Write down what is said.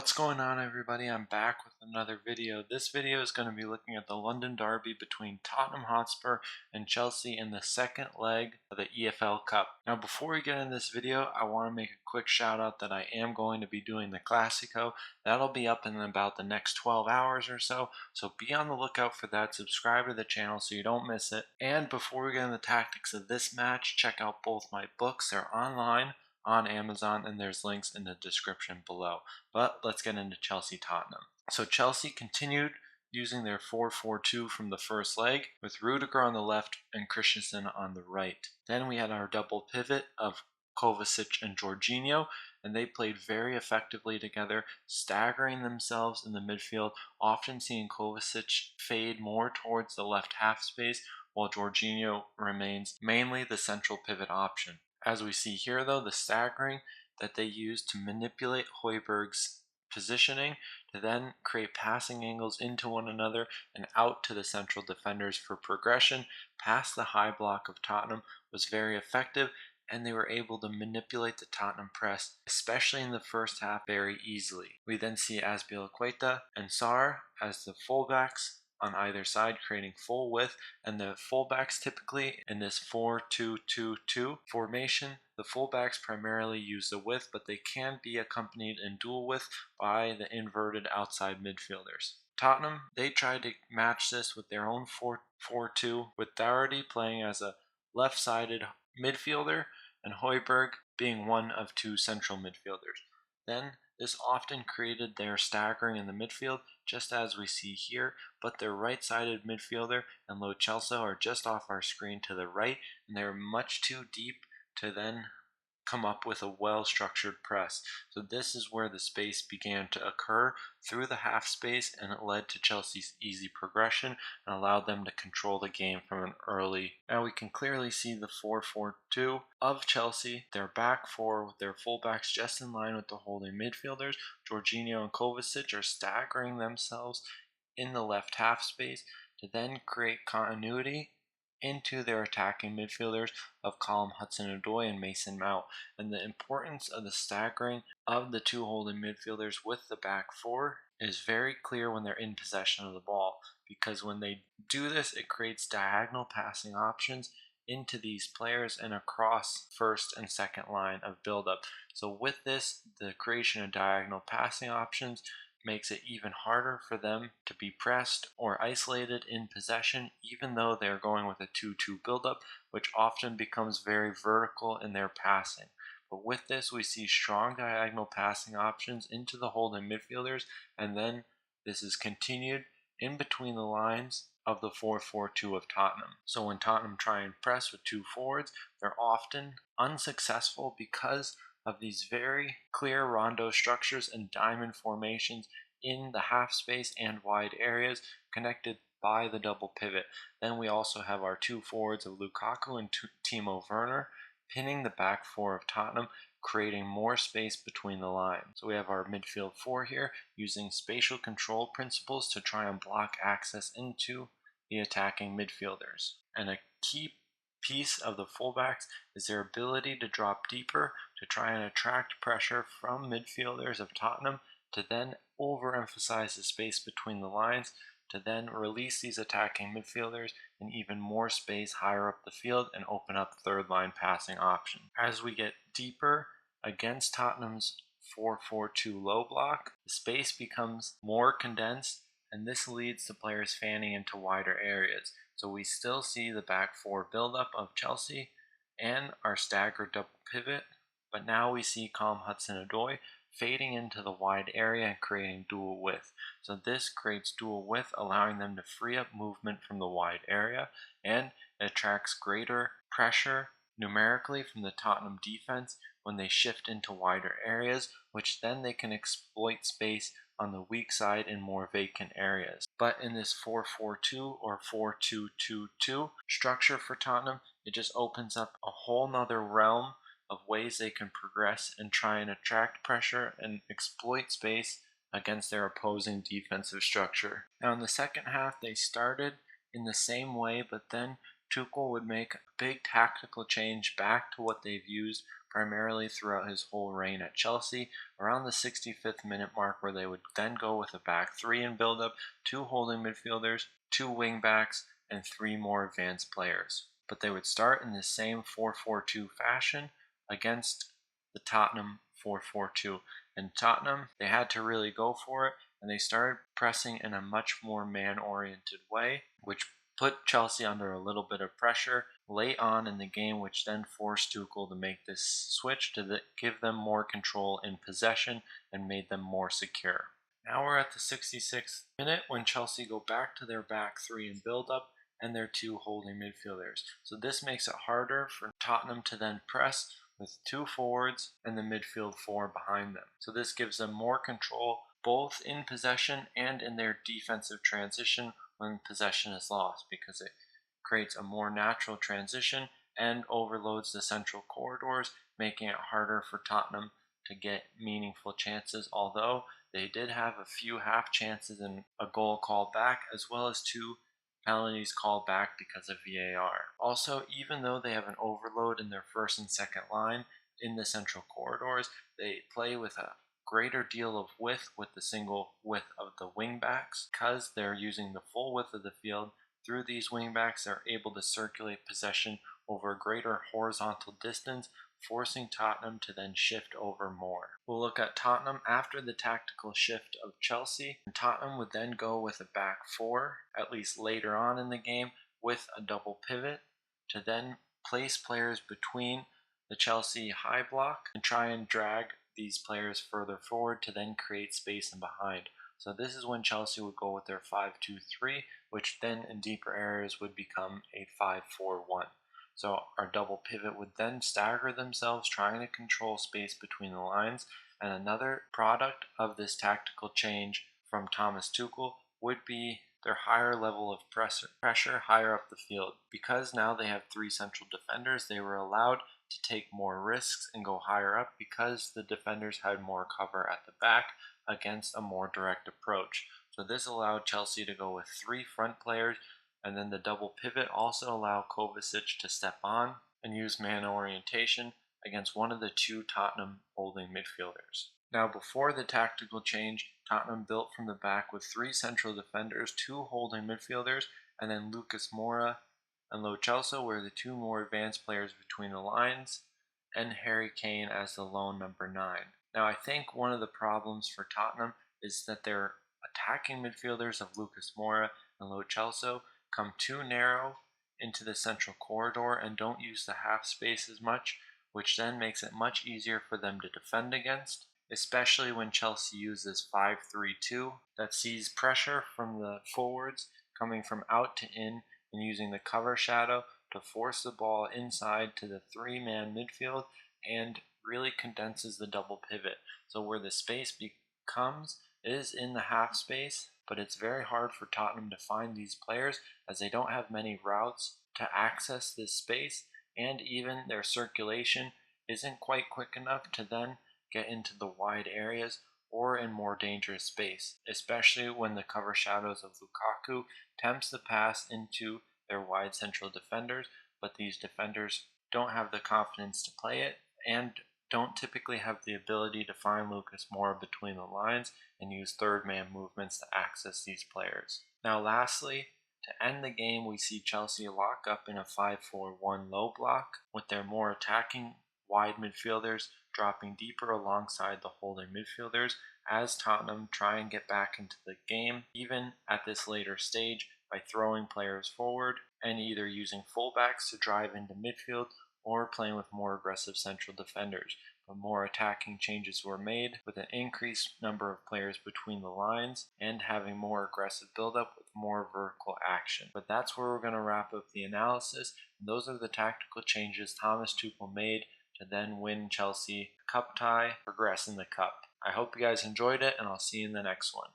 What's going on, everybody? I'm back with another video. This video is going to be looking at the London derby between Tottenham Hotspur and Chelsea in the second leg of the EFL Cup. Now, before we get into this video, I want to make a quick shout out that I am going to be doing the Classico. That'll be up in about the next 12 hours or so, so be on the lookout for that. Subscribe to the channel so you don't miss it. And before we get into the tactics of this match, check out both my books. They're online on Amazon, and there's links in the description below. But let's get into Chelsea-Tottenham. So Chelsea continued using their 4-4-2 from the first leg, with Rudiger on the left and Christensen on the right. Then we had our double pivot of Kovacic and Jorginho, and they played very effectively together, staggering themselves in the midfield, often seeing Kovacic fade more towards the left half space, while Jorginho remains mainly the central pivot option. As we see here, though, the staggering that they used to manipulate Højbjerg's positioning to then create passing angles into one another and out to the central defenders for progression past the high block of Tottenham was very effective, and they were able to manipulate the Tottenham press, especially in the first half, very easily. We then see Azpilicueta and Sarr as the fullbacks on either side, creating full width, and the fullbacks typically in this 4-2-2-2 formation, the fullbacks primarily use the width, but they can be accompanied in dual width by the inverted outside midfielders. Tottenham, they tried to match this with their own 4-4-2, with Doherty playing as a left-sided midfielder and Højbjerg being one of two central midfielders. Then this often created their staggering in the midfield, just as we see here, but their right-sided midfielder and Lo Celso are just off our screen to the right, and they're much too deep to then come up with a well-structured press. So this is where the space began to occur through the half space, and it led to Chelsea's easy progression and allowed them to control the game from an early. Now we can clearly see the 4-4-2 of Chelsea. Their back four with their fullbacks just in line with the holding midfielders. Jorginho and Kovacic are staggering themselves in the left half space to then create continuity into their attacking midfielders of Callum Hudson-Odoi and Mason Mount. And the importance of the staggering of the two holding midfielders with the back four is very clear when they're in possession of the ball, because when they do this, it creates diagonal passing options into these players and across first and second line of build-up. So with this, the creation of diagonal passing options makes it even harder for them to be pressed or isolated in possession, even though they're going with a 2-2 build-up, which often becomes very vertical in their passing. But with this, we see strong diagonal passing options into the holding midfielders, and then this is continued in between the lines of the 4-4-2 of Tottenham. So when Tottenham try and press with two forwards, they're often unsuccessful because of these very clear rondo structures and diamond formations in the half space and wide areas connected by the double pivot. Then we also have our two forwards of Lukaku and Timo Werner pinning the back four of Tottenham, creating more space between the lines. So we have our midfield four here using spatial control principles to try and block access into the attacking midfielders. And a key piece of the fullbacks is their ability to drop deeper to try and attract pressure from midfielders of Tottenham to then overemphasize the space between the lines to then release these attacking midfielders in even more space higher up the field and open up third line passing options. As we get deeper against Tottenham's 4-4-2 low block, the space becomes more condensed, and this leads to players fanning into wider areas. So we still see the back four build-up of Chelsea and our staggered double pivot, but now we see Callum Hudson-Odoi fading into the wide area and creating dual width. So this creates dual width, allowing them to free up movement from the wide area, and it attracts greater pressure numerically from the Tottenham defense when they shift into wider areas, which then they can exploit space on the weak side in more vacant areas. But in this 4-4-2 or 4-2-2-2 structure for Tottenham, it just opens up a whole nother realm of ways they can progress and try and attract pressure and exploit space against their opposing defensive structure. Now in the second half, they started in the same way, but then Tuchel would make a big tactical change back to what they've used primarily throughout his whole reign at Chelsea, around the 65th minute mark, where they would then go with a back three in build-up, 2 holding midfielders, 2 wing-backs, and 3 more advanced players. But they would start in the same 4-4-2 fashion against the Tottenham 4-4-2. And Tottenham, they had to really go for it, and they started pressing in a much more man-oriented way, which put Chelsea under a little bit of pressure late on in the game, which then forced Tuchel to make this switch to give them more control in possession and made them more secure. Now we're at the 66th minute when Chelsea go back to their back three in build-up and their 2 holding midfielders. So this makes it harder for Tottenham to then press with 2 forwards and the midfield 4 behind them. So this gives them more control both in possession and in their defensive transition when possession is lost, because it creates a more natural transition and overloads the central corridors, making it harder for Tottenham to get meaningful chances, although they did have a few half chances and a goal called back, as well as 2 penalties called back because of VAR. Also, even though they have an overload in their first and second line in the central corridors, they play with a greater deal of width with the single width of the wing backs. Because they're using the full width of the field, through these wing backs they're able to circulate possession over a greater horizontal distance, forcing Tottenham to then shift over more. We'll look at Tottenham after the tactical shift of Chelsea. And Tottenham would then go with a back 4, at least later on in the game, with a double pivot to then place players between the Chelsea high block and try and drag these players further forward to then create space in behind. So this is when Chelsea would go with their 5-2-3, which then in deeper areas would become a 5-4-1. So our double pivot would then stagger themselves, trying to control space between the lines. And another product of this tactical change from Thomas Tuchel would be their higher level of pressure higher up the field. Because now they have 3 central defenders, they were allowed to take more risks and go higher up because the defenders had more cover at the back against a more direct approach. So this allowed Chelsea to go with 3 front players, and then the double pivot also allowed Kovacic to step on and use man orientation against one of the 2 Tottenham holding midfielders. Now before the tactical change, Tottenham built from the back with 3 central defenders, 2 holding midfielders, and then Lucas Moura and Lo Celso were the 2 more advanced players between the lines, and Harry Kane as the lone number 9. Now I think one of the problems for Tottenham is that their attacking midfielders of Lucas Moura and Lo Celso come too narrow into the central corridor and don't use the half space as much, which then makes it much easier for them to defend against, especially when Chelsea uses 5-3-2 that sees pressure from the forwards coming from out to in and using the cover shadow to force the ball inside to the 3-man midfield and really condenses the double pivot. So where the space becomes is in the half space, but it's very hard for Tottenham to find these players as they don't have many routes to access this space, and even their circulation isn't quite quick enough to then get into the wide areas or in more dangerous space, especially when the cover shadows of Lukaku tempts the pass into their wide central defenders, but these defenders don't have the confidence to play it and don't typically have the ability to find Lucas Moura between the lines and use third-man movements to access these players. Now lastly, to end the game, we see Chelsea lock up in a 5-4-1 low block with their more attacking wide midfielders dropping deeper alongside the holding midfielders as Tottenham try and get back into the game, even at this later stage, by throwing players forward and either using fullbacks to drive into midfield or playing with more aggressive central defenders. But more attacking changes were made with an increased number of players between the lines and having more aggressive build-up with more vertical action. But that's where we're going to wrap up the analysis. And those are the tactical changes Thomas Tuchel made to then win Chelsea cup tie, progress in the cup. I hope you guys enjoyed it, and I'll see you in the next one.